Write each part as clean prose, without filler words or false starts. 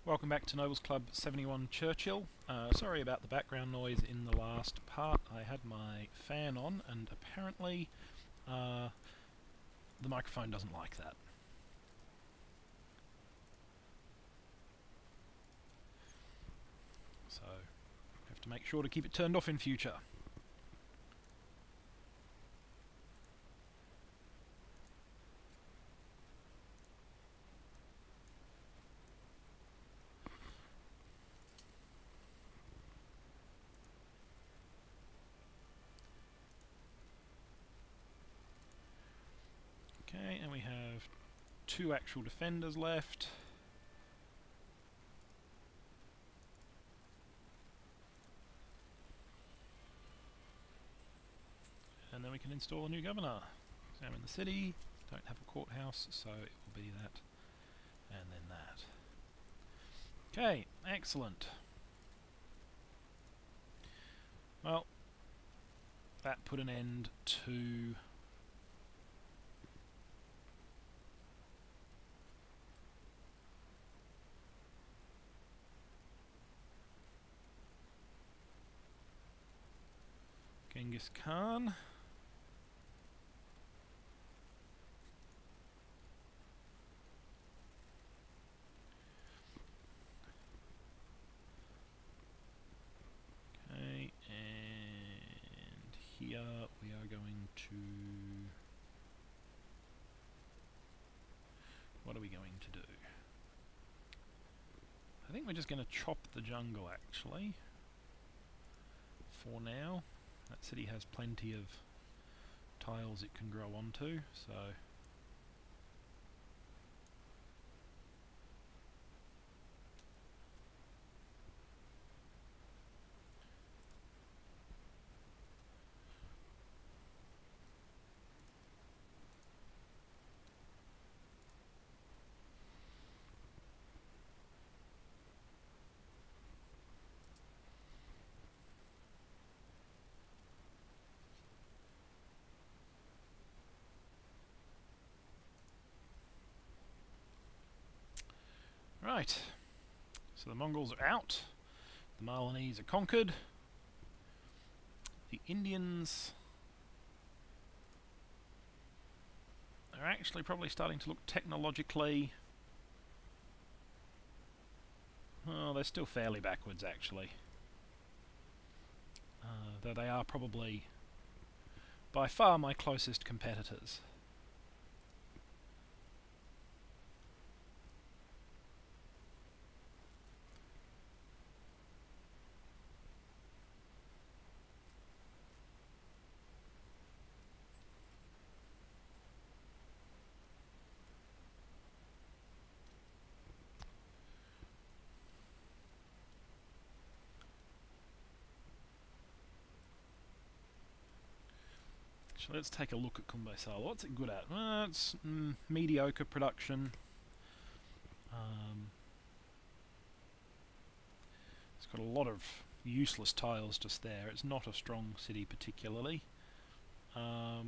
Welcome back to Nobles Club 71 Churchill. Sorry about the background noise in the last part. I had my fan on and apparently the microphone doesn't like that. So I have to make sure to keep it turned off in future. Okay, and we have 2 actual defenders left. And then we can install a new governor. Examine the city, don't have a courthouse, so it will be that, and then that. Okay, excellent. Well, that put an end to Genghis Khan. Okay, and here we are going to... What are we going to do? I think we're just going to chop the jungle actually, for now. That city has plenty of tiles it can grow onto, so... Right, so the Mongols are out, the Malinese are conquered, the Indians are actually probably starting to look technologically... Oh, they're still fairly backwards actually, though they are probably by far my closest competitors. So let's take a look at Kumbhaisala. What's it good at? Well, it's mediocre production. It's got a lot of useless tiles just there. It's not a strong city particularly. We'll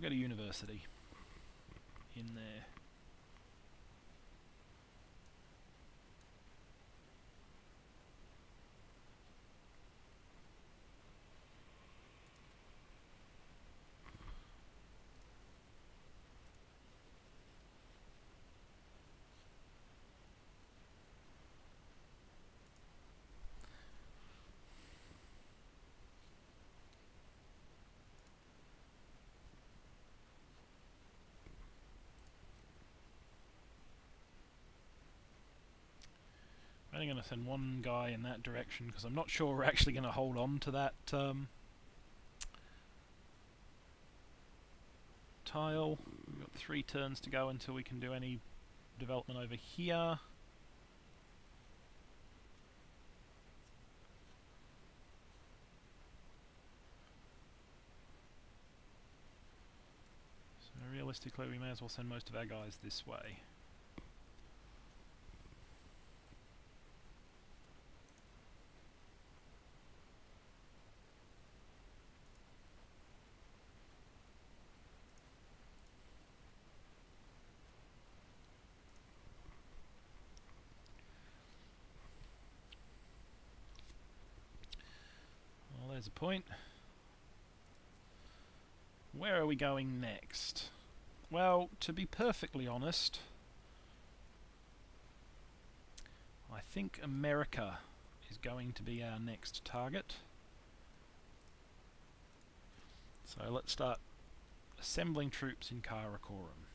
get a university in there. I'm only going to send one guy in that direction because I'm not sure we're actually going to hold on to that tile. We've got 3 turns to go until we can do any development over here. So realistically we may as well send most of our guys this way. there's a point. Where are we going next? Well, to be perfectly honest, I think America is going to be our next target. So let's start assembling troops in Khaaaaaan.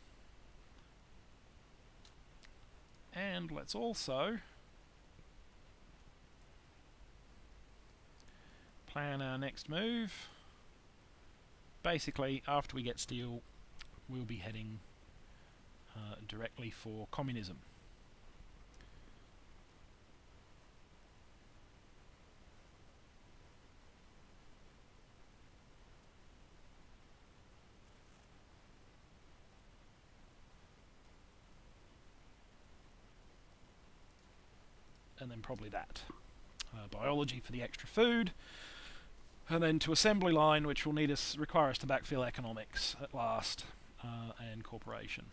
And let's also plan our next move. Basically, after we get steel, we'll be heading directly for communism. And then probably that. Biology for the extra food. And then to assembly line, which will require us to backfill economics at last, and corporation.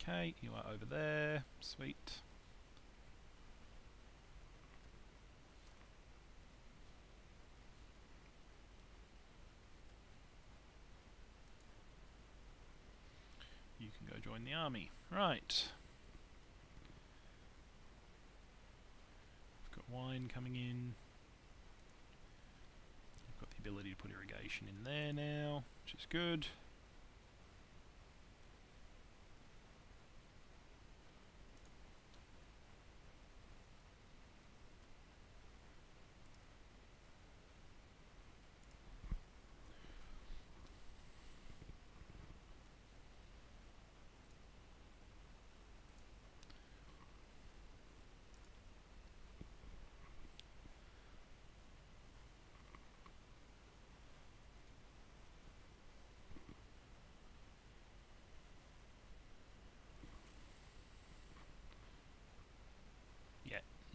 Okay, you are over there. Sweet. You can go join the army. Right. We've got wine coming in. We've got the ability to put irrigation in there now, which is good.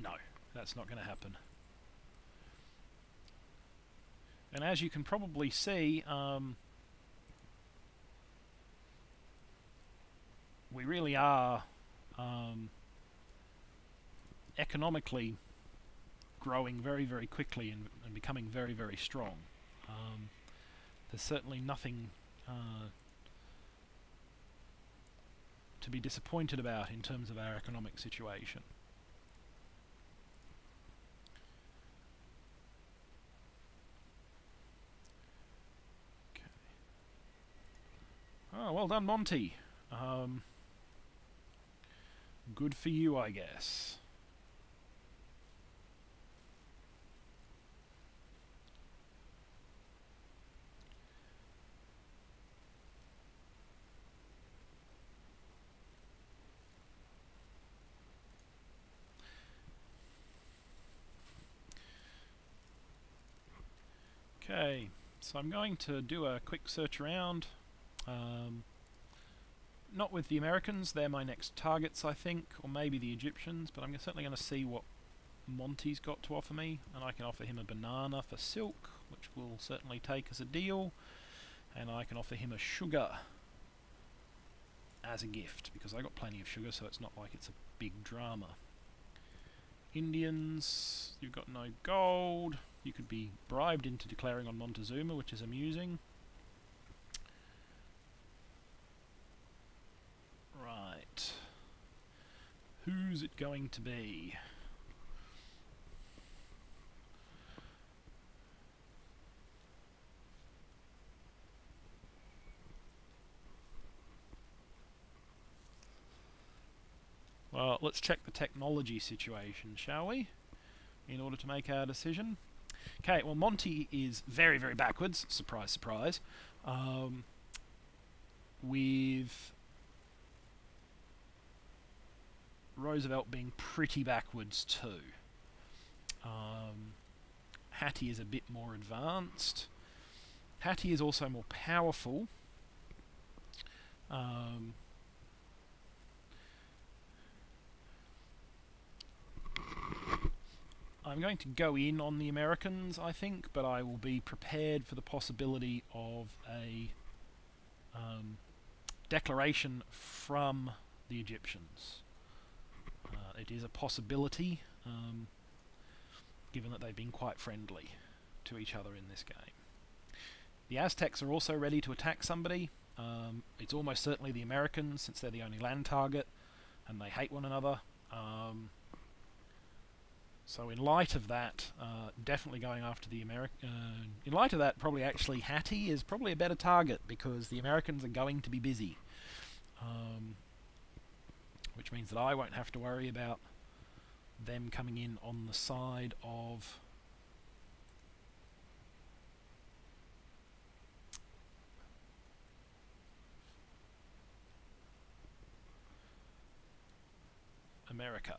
No, that's not going to happen. And as you can probably see, we really are economically growing very, very quickly and becoming very, very strong. There's certainly nothing to be disappointed about in terms of our economic situation. Oh, well done, Monty. Good for you, I guess. Okay, so I'm going to do a quick search around. Not with the Americans, they're my next targets, I think, or maybe the Egyptians, but I'm certainly going to see what Monty's got to offer me, and I can offer him a banana for silk, which will certainly take as a deal, and I can offer him a sugar as a gift, because I got plenty of sugar, so it's not like it's a big drama. Indians, you've got no gold. You could be bribed into declaring on Montezuma, which is amusing. Right. Who's it going to be? Well, let's check the technology situation, shall we? In order to make our decision. Okay, well, Monty is very, very backwards. Surprise, surprise. With Roosevelt being pretty backwards too. Hattie is a bit more advanced. Hattie is also more powerful. I'm going to go in on the Americans, I think, but I will be prepared for the possibility of a declaration from the Egyptians. it is a possibility, given that they've been quite friendly to each other in this game. The Aztecs are also ready to attack somebody. It's almost certainly the Americans, since they're the only land target, and they hate one another. So in light of that, definitely going after the in light of that, probably actually Hattie is probably a better target, because the Americans are going to be busy. Which means that I won't have to worry about them coming in on the side of America.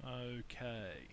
Okay.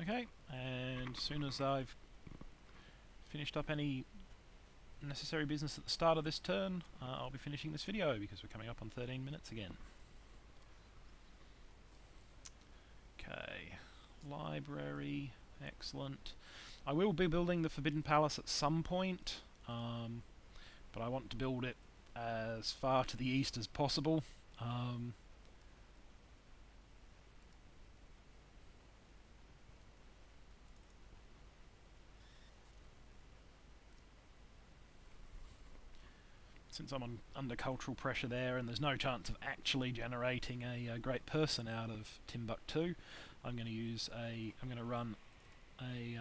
Okay, and as soon as I've finished up any necessary business at the start of this turn, I'll be finishing this video, because we're coming up on 13 minutes again. Okay, library, excellent. I will be building the Forbidden Palace at some point, but I want to build it as far to the east as possible. Since I'm under cultural pressure there, and there's no chance of actually generating a great person out of Timbuktu, I'm going to run a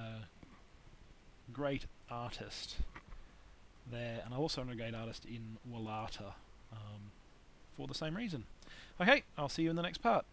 great artist there, and I'll also run a great artist in Wallata for the same reason. Okay, I'll see you in the next part.